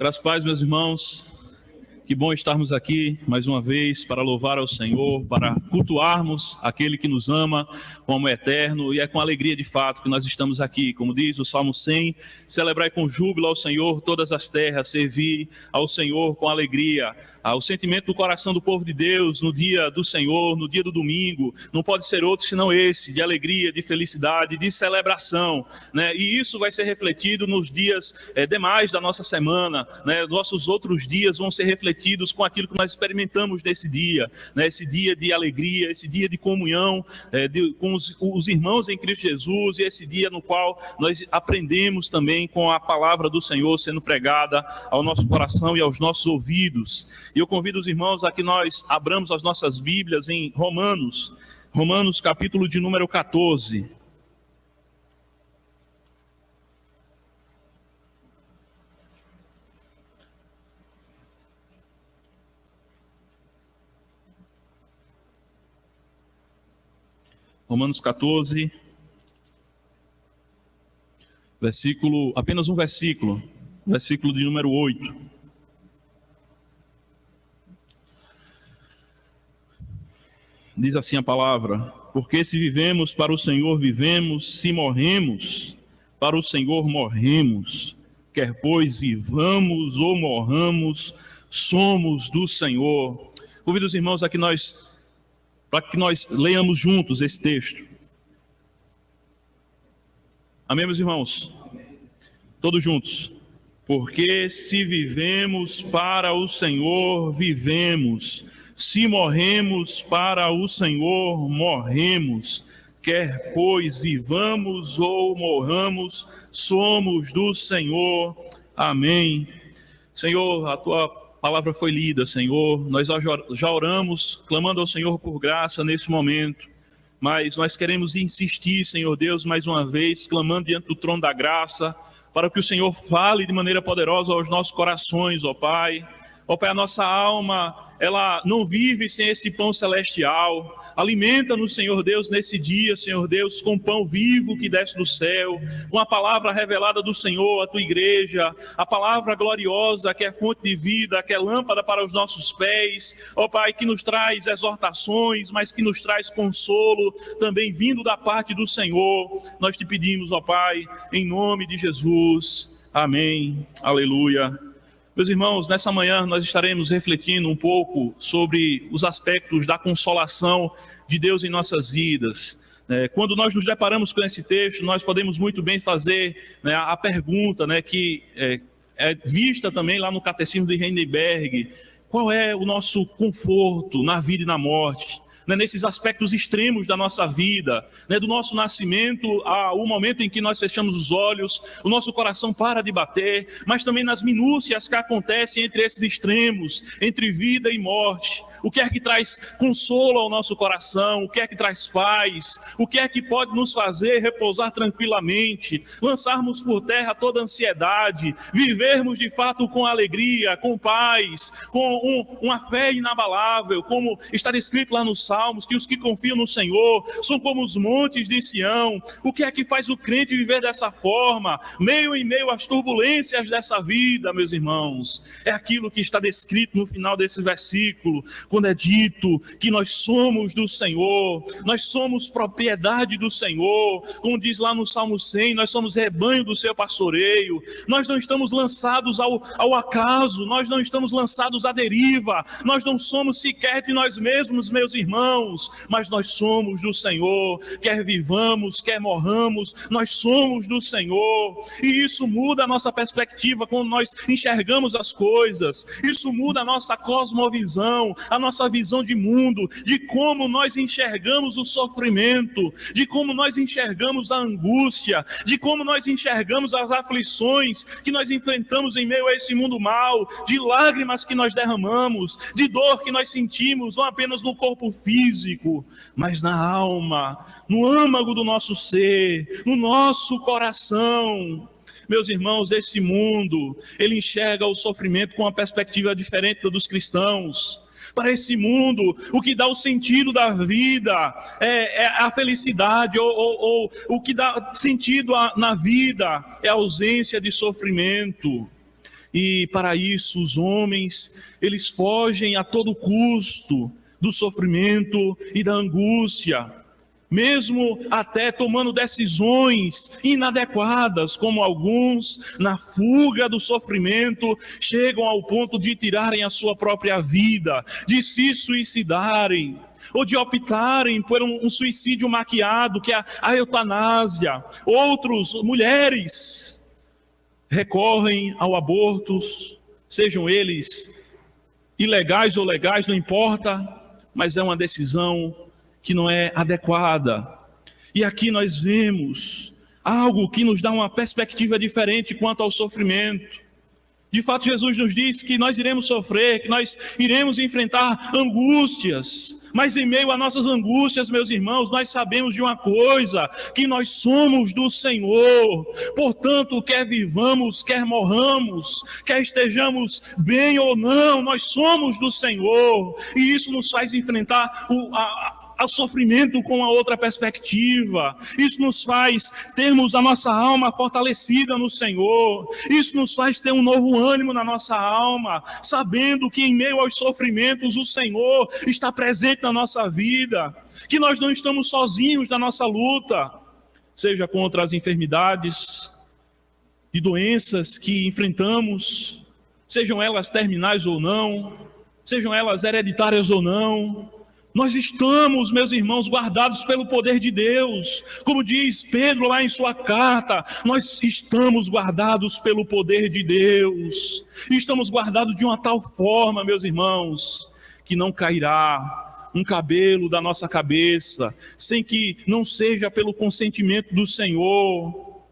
Graças a Deus, meus irmãos, que bom estarmos aqui mais uma vez para louvar ao Senhor, para cultuarmos aquele que nos ama como eterno, e é com alegria de fato que nós estamos aqui. Como diz o Salmo 100, celebrai com júbilo ao Senhor todas as terras, servir ao Senhor com alegria. O sentimento do coração do povo de Deus no dia do Senhor, no dia do domingo, não pode ser outro senão esse, de alegria, de felicidade, de celebração, né? E isso vai ser refletido nos dias demais da nossa semana, né? Nossos outros dias vão ser refletidos com aquilo que nós experimentamos nesse dia, né? Esse dia de alegria, esse dia de comunhão com os irmãos em Cristo Jesus, e esse dia no qual nós aprendemos também com a palavra do Senhor sendo pregada ao nosso coração e aos nossos ouvidos. E eu convido os irmãos a que nós abramos as nossas Bíblias em Romanos capítulo de número 14. Romanos 14, apenas um versículo de número 8. Diz assim a palavra: porque se vivemos, para o Senhor vivemos, se morremos, para o Senhor morremos. Quer pois vivamos ou morramos, somos do Senhor. Convido os irmãos para que nós leiamos juntos esse texto. Amém, meus irmãos? Todos juntos. Porque se vivemos, para o Senhor vivemos, se morremos, para o Senhor morremos. Quer pois vivamos ou morramos, somos do Senhor. Amém. Senhor, a tua palavra foi lida, Senhor. Nós já oramos, clamando ao Senhor por graça nesse momento. Mas nós queremos insistir, Senhor Deus, mais uma vez, clamando diante do trono da graça, para que o Senhor fale de maneira poderosa aos nossos corações, ó Pai. Ó Pai, a nossa alma, ela não vive sem esse pão celestial. Alimenta-nos, Senhor Deus, nesse dia, Senhor Deus, com pão vivo que desce do céu, com a palavra revelada do Senhor, a tua igreja, a palavra gloriosa que é fonte de vida, que é lâmpada para os nossos pés. Ó Pai, que nos traz exortações, mas que nos traz consolo, também vindo da parte do Senhor. Nós te pedimos, ó Pai, em nome de Jesus. Amém. Aleluia. Meus irmãos, nessa manhã nós estaremos refletindo um pouco sobre os aspectos da consolação de Deus em nossas vidas. Quando nós nos deparamos com esse texto, nós podemos muito bem fazer a pergunta que é vista também lá no Catecismo de Heidelberg: qual é o nosso conforto na vida e na morte? Nesses aspectos extremos da nossa vida, do nosso nascimento ao momento em que nós fechamos os olhos, o nosso coração para de bater, mas também nas minúcias que acontecem entre esses extremos, entre vida e morte. O que é que traz consolo ao nosso coração? O que é que traz paz? O que é que pode nos fazer repousar tranquilamente, lançarmos por terra toda ansiedade, vivermos de fato com alegria, com paz, com uma fé inabalável, como está descrito lá nos Salmos, que os que confiam no Senhor são como os montes de Sião. O que é que faz o crente viver dessa forma, em meio às turbulências dessa vida, meus irmãos? É aquilo que está descrito no final desse versículo, quando é dito que nós somos do Senhor, nós somos propriedade do Senhor. Como diz lá no Salmo 100, nós somos rebanho do seu pastoreio. Nós não estamos lançados ao acaso, nós não estamos lançados à deriva, nós não somos sequer de nós mesmos, meus irmãos, mas nós somos do Senhor. Quer vivamos, quer morramos, nós somos do Senhor. E isso muda a nossa perspectiva quando nós enxergamos as coisas. Isso muda a nossa cosmovisão, a nossa visão de mundo, de como nós enxergamos o sofrimento, de como nós enxergamos a angústia, de como nós enxergamos as aflições que nós enfrentamos em meio a esse mundo mau, de lágrimas que nós derramamos, de dor que nós sentimos, não apenas no corpo físico, mas na alma, no âmago do nosso ser, no nosso coração. Meus irmãos, esse mundo, ele enxerga o sofrimento com uma perspectiva diferente da dos cristãos. Para esse mundo, o que dá o sentido da vida é a felicidade, ou o que dá sentido na vida é a ausência de sofrimento. E para isso os homens, eles fogem a todo custo do sofrimento e da angústia, mesmo até tomando decisões inadequadas, como alguns, na fuga do sofrimento, chegam ao ponto de tirarem a sua própria vida, de se suicidarem, ou de optarem por um suicídio maquiado, que é a eutanásia. Outros, mulheres, recorrem ao aborto, sejam eles ilegais ou legais, não importa, mas é uma decisão que não é adequada. E aqui nós vemos algo que nos dá uma perspectiva diferente quanto ao sofrimento. De fato, Jesus nos diz que nós iremos sofrer, que nós iremos enfrentar angústias, mas em meio a nossas angústias, meus irmãos, nós sabemos de uma coisa, que nós somos do Senhor. Portanto, quer vivamos, quer morramos, quer estejamos bem ou não, nós somos do Senhor, e isso nos faz enfrentar ao sofrimento com a outra perspectiva. Isso nos faz termos a nossa alma fortalecida no Senhor. Isso nos faz ter um novo ânimo na nossa alma, sabendo que em meio aos sofrimentos o Senhor está presente na nossa vida, que nós não estamos sozinhos na nossa luta, seja contra as enfermidades e doenças que enfrentamos, sejam elas terminais ou não, sejam elas hereditárias ou não. Nós estamos, meus irmãos, guardados pelo poder de Deus. Como diz Pedro lá em sua carta, nós estamos guardados pelo poder de Deus. Estamos guardados de uma tal forma, meus irmãos, que não cairá um cabelo da nossa cabeça, sem que não seja pelo consentimento do Senhor.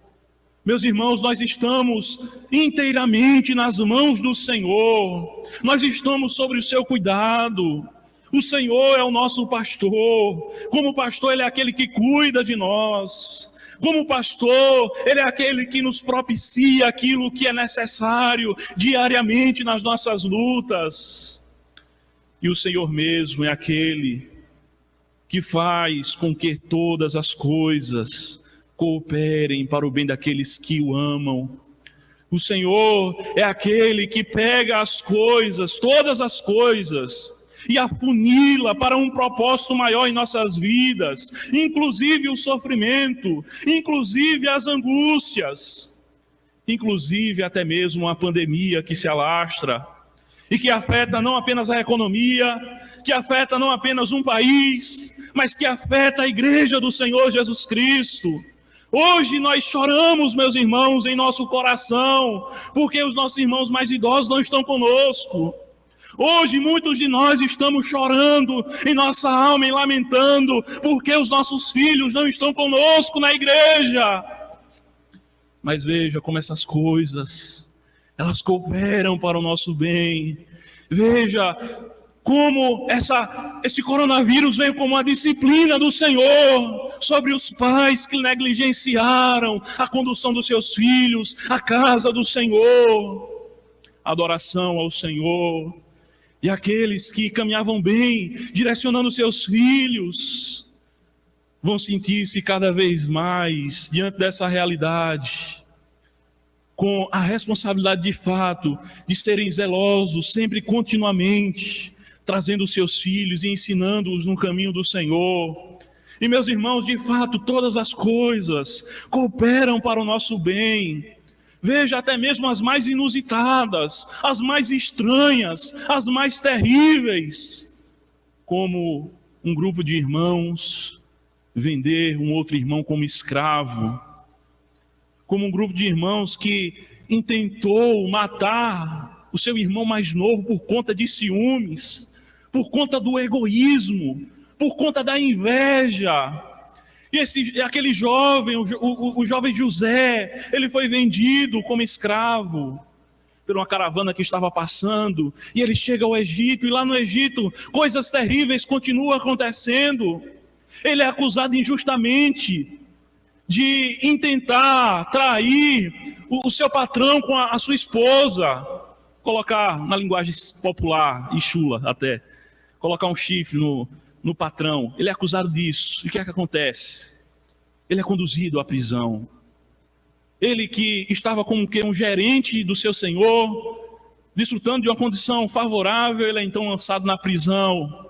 Meus irmãos, nós estamos inteiramente nas mãos do Senhor. Nós estamos sob o seu cuidado. O Senhor é o nosso pastor. Como pastor, Ele é aquele que cuida de nós. Como pastor, Ele é aquele que nos propicia aquilo que é necessário diariamente nas nossas lutas. E o Senhor mesmo é aquele que faz com que todas as coisas cooperem para o bem daqueles que o amam. O Senhor é aquele que pega as coisas, todas as coisas, e afunila para um propósito maior em nossas vidas, inclusive o sofrimento, inclusive as angústias, inclusive até mesmo a pandemia que se alastra, e que afeta não apenas a economia, que afeta não apenas um país, mas que afeta a igreja do Senhor Jesus Cristo. Hoje nós choramos, meus irmãos, em nosso coração, porque os nossos irmãos mais idosos não estão conosco. Hoje muitos de nós estamos chorando em nossa alma e lamentando porque os nossos filhos não estão conosco na igreja. Mas veja como essas coisas, elas cooperam para o nosso bem. Veja como esse coronavírus veio como uma disciplina do Senhor sobre os pais que negligenciaram a condução dos seus filhos, a casa do Senhor, adoração ao Senhor. E aqueles que caminhavam bem, direcionando seus filhos, vão sentir-se cada vez mais diante dessa realidade, com a responsabilidade de fato de serem zelosos sempre continuamente, trazendo seus filhos e ensinando-os no caminho do Senhor. E meus irmãos, de fato, todas as coisas cooperam para o nosso bem. Veja, até mesmo as mais inusitadas, as mais estranhas, as mais terríveis, como um grupo de irmãos vender um outro irmão como escravo, como um grupo de irmãos que intentou matar o seu irmão mais novo por conta de ciúmes, por conta do egoísmo, por conta da inveja. E aquele jovem, o jovem José, ele foi vendido como escravo por uma caravana que estava passando, e ele chega ao Egito, e lá no Egito coisas terríveis continuam acontecendo. Ele é acusado injustamente de intentar trair o seu patrão com a sua esposa, colocar na linguagem popular e chula até, colocar um chifre no patrão. Ele é acusado disso. E o que é que acontece? Ele é conduzido à prisão. Ele que estava como que um gerente do seu senhor, desfrutando de uma condição favorável, ele é então lançado na prisão.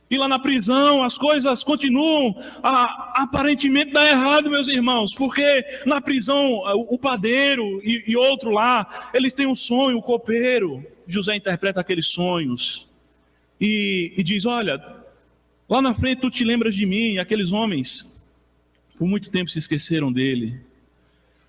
E lá na prisão as coisas continuam a aparentemente dar errado, meus irmãos, porque na prisão o padeiro e outro lá, eles têm um sonho, o copeiro. José interpreta aqueles sonhos e diz: olha, lá na frente tu te lembras de mim. E aqueles homens por muito tempo se esqueceram dele.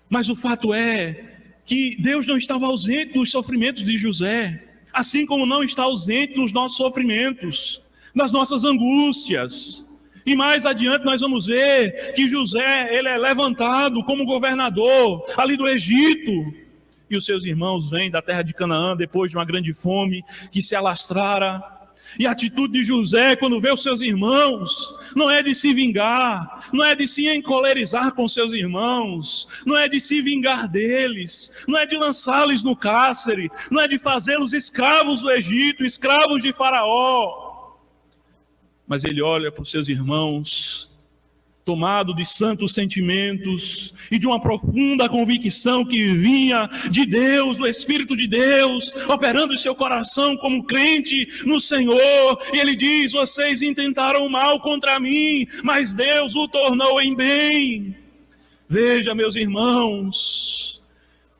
Mas o fato é que Deus não estava ausente dos sofrimentos de José, assim como não está ausente dos nossos sofrimentos, das nossas angústias. E mais adiante nós vamos ver que José, ele é levantado como governador ali do Egito, e os seus irmãos vêm da terra de Canaã depois de uma grande fome que se alastrara. E a atitude de José, quando vê os seus irmãos, não é de se vingar, não é de se encolerizar com seus irmãos, não é de se vingar deles, não é de lançá-los no cárcere, não é de fazê-los escravos do Egito, escravos de Faraó. Mas ele olha para os seus irmãos, tomado de santos sentimentos e de uma profunda convicção que vinha de Deus, do Espírito de Deus, operando em seu coração como crente no Senhor. E ele diz: vocês intentaram mal contra mim, mas Deus o tornou em bem. Veja, meus irmãos,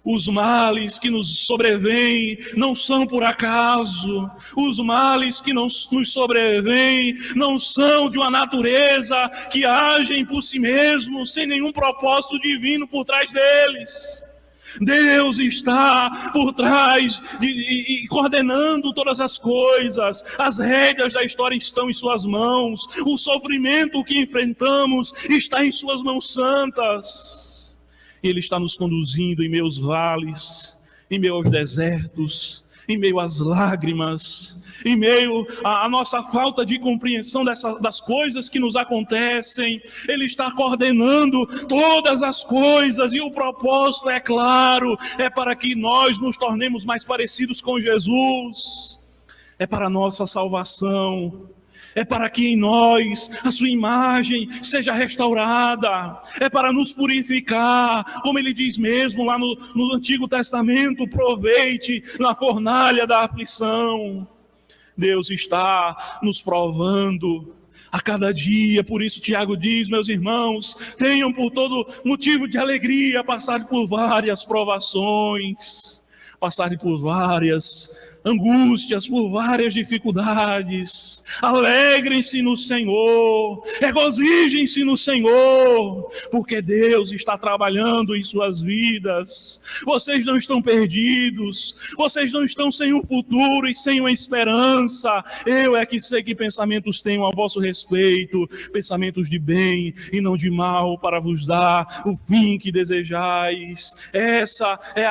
os males que nos sobrevêm não são por acaso. Os males que nos sobrevêm não são de uma natureza que agem por si mesmos, sem nenhum propósito divino por trás deles. Deus está por trás e coordenando todas as coisas. As rédeas da história estão em suas mãos. O sofrimento que enfrentamos está em suas mãos santas. Ele está nos conduzindo em meio aos vales, em meio aos desertos, em meio às lágrimas, em meio à nossa falta de compreensão das coisas que nos acontecem. Ele está coordenando todas as coisas e o propósito é claro, é para que nós nos tornemos mais parecidos com Jesus, é para a nossa salvação. É para que em nós a sua imagem seja restaurada, é para nos purificar, como ele diz mesmo lá no Antigo Testamento: proveite na fornalha da aflição. Deus está nos provando a cada dia. Por isso Tiago diz: meus irmãos, tenham por todo motivo de alegria passar por várias provações, passarem por várias angústias, por várias dificuldades. Alegrem-se no Senhor, regozijem-se no Senhor, porque Deus está trabalhando em suas vidas. Vocês não estão perdidos, vocês não estão sem um futuro e sem uma esperança. Eu é que sei que pensamentos tenho a vosso respeito, pensamentos de bem e não de mal, para vos dar o fim que desejais. Essa é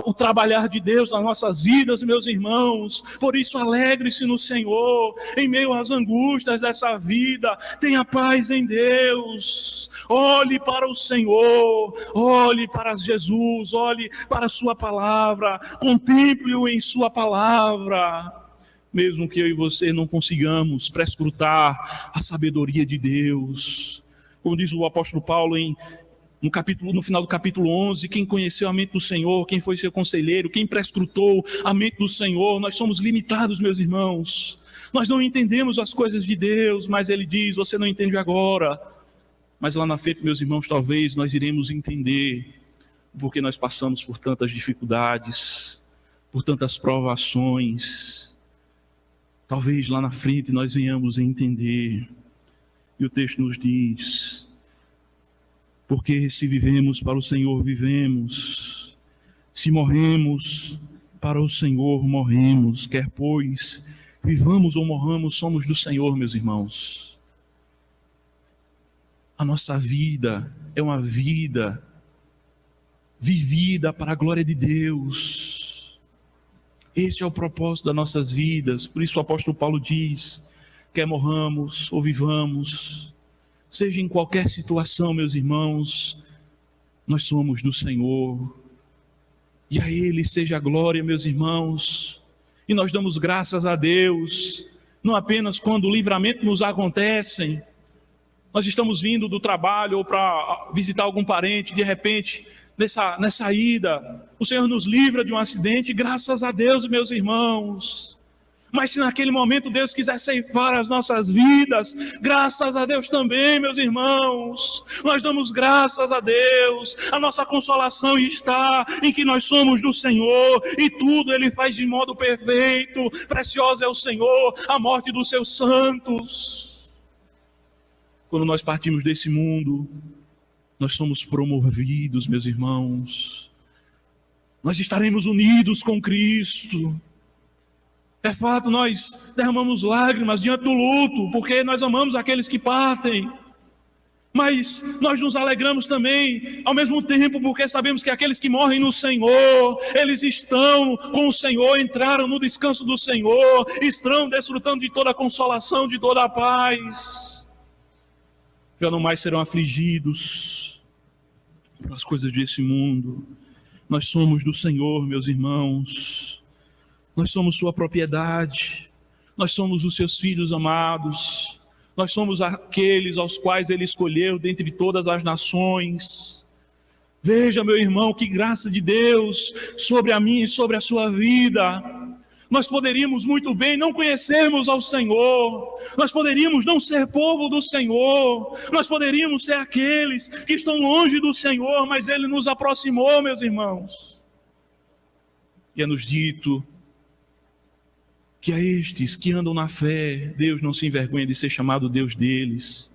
o trabalhar de Deus nas nossas vidas, meus irmãos. Por isso alegre-se no Senhor, em meio às angústias dessa vida, tenha paz em Deus. Olhe para o Senhor, olhe para Jesus, olhe para a sua palavra, contemple-o em sua palavra. Mesmo que eu e você não consigamos prescrutar a sabedoria de Deus, como diz o apóstolo Paulo no final do capítulo 11, quem conheceu a mente do Senhor, quem foi seu conselheiro, quem prescrutou a mente do Senhor. Nós somos limitados, meus irmãos, nós não entendemos as coisas de Deus, mas ele diz: você não entende agora, mas lá na frente, meus irmãos, talvez nós iremos entender, porque nós passamos por tantas dificuldades, por tantas provações. Talvez lá na frente nós venhamos a entender. E o texto nos diz: porque se vivemos para o Senhor, vivemos. Se morremos para o Senhor, morremos. Quer pois vivamos ou morramos, somos do Senhor, meus irmãos. A nossa vida é uma vida vivida para a glória de Deus. Este é o propósito das nossas vidas. Por isso o apóstolo Paulo diz: quer morramos ou vivamos, seja em qualquer situação, meus irmãos, nós somos do Senhor. E a Ele seja a glória, meus irmãos. E nós damos graças a Deus, não apenas quando o livramento nos acontece. Nós estamos vindo do trabalho ou para visitar algum parente, de repente nessa ida, o Senhor nos livra de um acidente, graças a Deus, meus irmãos. Mas se naquele momento Deus quiser ceifar as nossas vidas, graças a Deus também, meus irmãos. Nós damos graças a Deus. A nossa consolação está em que nós somos do Senhor e tudo Ele faz de modo perfeito. Precioso é o Senhor, a morte dos seus santos. Quando nós partimos desse mundo, nós somos promovidos, meus irmãos. Nós estaremos unidos com Cristo. É fato, nós derramamos lágrimas diante do luto, porque nós amamos aqueles que partem. Mas nós nos alegramos também, ao mesmo tempo, porque sabemos que aqueles que morrem no Senhor, eles estão com o Senhor, entraram no descanso do Senhor, estão desfrutando de toda a consolação, de toda a paz. Já não mais serão afligidos pelas coisas desse mundo. Nós somos do Senhor, meus irmãos. Nós somos sua propriedade, nós somos os seus filhos amados, nós somos aqueles aos quais Ele escolheu dentre todas as nações. Veja, meu irmão, que graça de Deus sobre a minha e sobre a sua vida. Nós poderíamos muito bem não conhecermos ao Senhor, nós poderíamos não ser povo do Senhor, nós poderíamos ser aqueles que estão longe do Senhor, mas Ele nos aproximou, meus irmãos. E é nos dito que a estes que andam na fé, Deus não se envergonha de ser chamado Deus deles.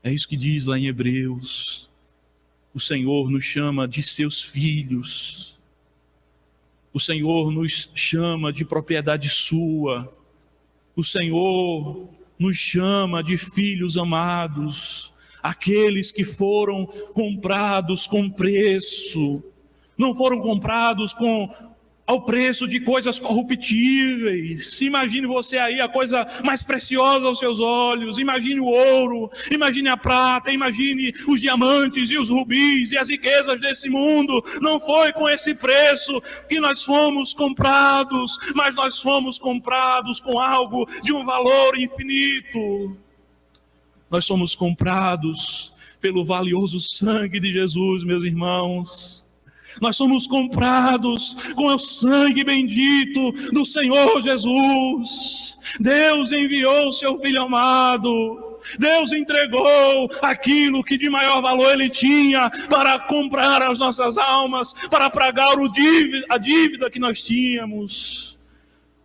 É isso que diz lá em Hebreus. O Senhor nos chama de seus filhos. O Senhor nos chama de propriedade sua. O Senhor nos chama de filhos amados. Aqueles que foram comprados com preço. Não foram comprados ao preço de coisas corruptíveis. Imagine você aí a coisa mais preciosa aos seus olhos. Imagine o ouro, imagine a prata, imagine os diamantes e os rubis e as riquezas desse mundo. Não foi com esse preço que nós fomos comprados, mas nós fomos comprados com algo de um valor infinito. Nós somos comprados pelo valioso sangue de Jesus, meus irmãos. Nós somos comprados com o sangue bendito do Senhor Jesus. Deus enviou o seu Filho amado. Deus entregou aquilo que de maior valor Ele tinha para comprar as nossas almas, para pagar a dívida que nós tínhamos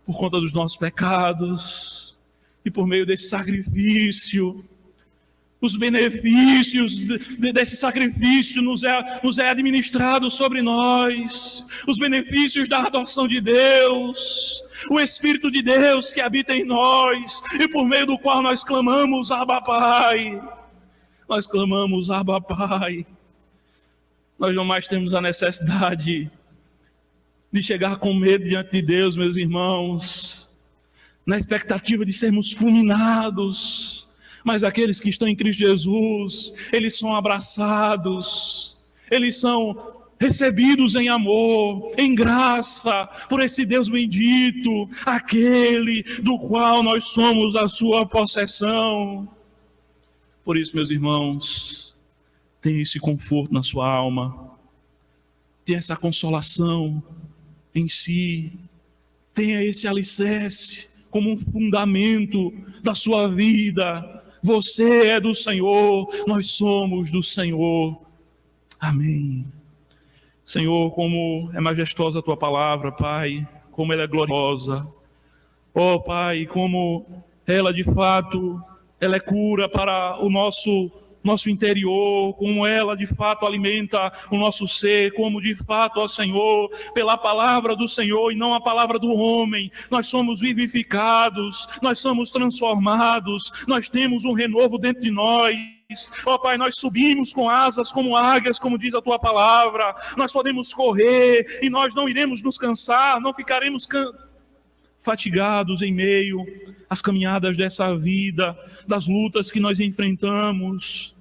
por conta dos nossos pecados. E por meio desse sacrifício, os benefícios desse sacrifício nos é administrado sobre nós, os benefícios da adoção de Deus, o Espírito de Deus que habita em nós, e por meio do qual nós clamamos, Abba Pai. Nós clamamos, Abba Pai. Nós não mais temos a necessidade de chegar com medo diante de Deus, meus irmãos, na expectativa de sermos fulminados. Mas aqueles que estão em Cristo Jesus, eles são abraçados, eles são recebidos em amor, em graça, por esse Deus bendito, aquele do qual nós somos a sua possessão. Por isso, meus irmãos, tenha esse conforto na sua alma, tenha essa consolação em si, tenha esse alicerce como um fundamento da sua vida. Você é do Senhor, nós somos do Senhor. Amém. Senhor, como é majestosa a Tua palavra, Pai, como ela é gloriosa. Oh, Pai, como ela de fato, ela é cura para o nosso interior, como ela de fato alimenta o nosso ser, como de fato, ó Senhor, pela palavra do Senhor e não a palavra do homem, nós somos vivificados, nós somos transformados, nós temos um renovo dentro de nós. Ó Pai, nós subimos com asas como águias, como diz a Tua palavra, nós podemos correr e nós não iremos nos cansar, não ficaremos fatigados em meio às caminhadas dessa vida, das lutas que nós enfrentamos.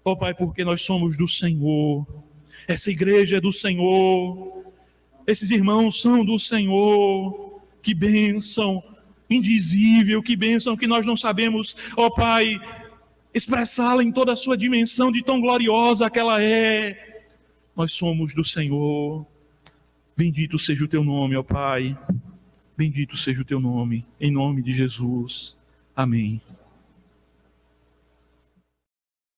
Ó Pai, porque nós somos do Senhor, essa igreja é do Senhor, esses irmãos são do Senhor. Que bênção indizível, que bênção que nós não sabemos, ó Pai, expressá-la em toda a sua dimensão de tão gloriosa que ela é. nós somos do Senhor. Bendito seja o teu nome, ó Pai. Bendito seja o teu nome, em nome de Jesus. Amém.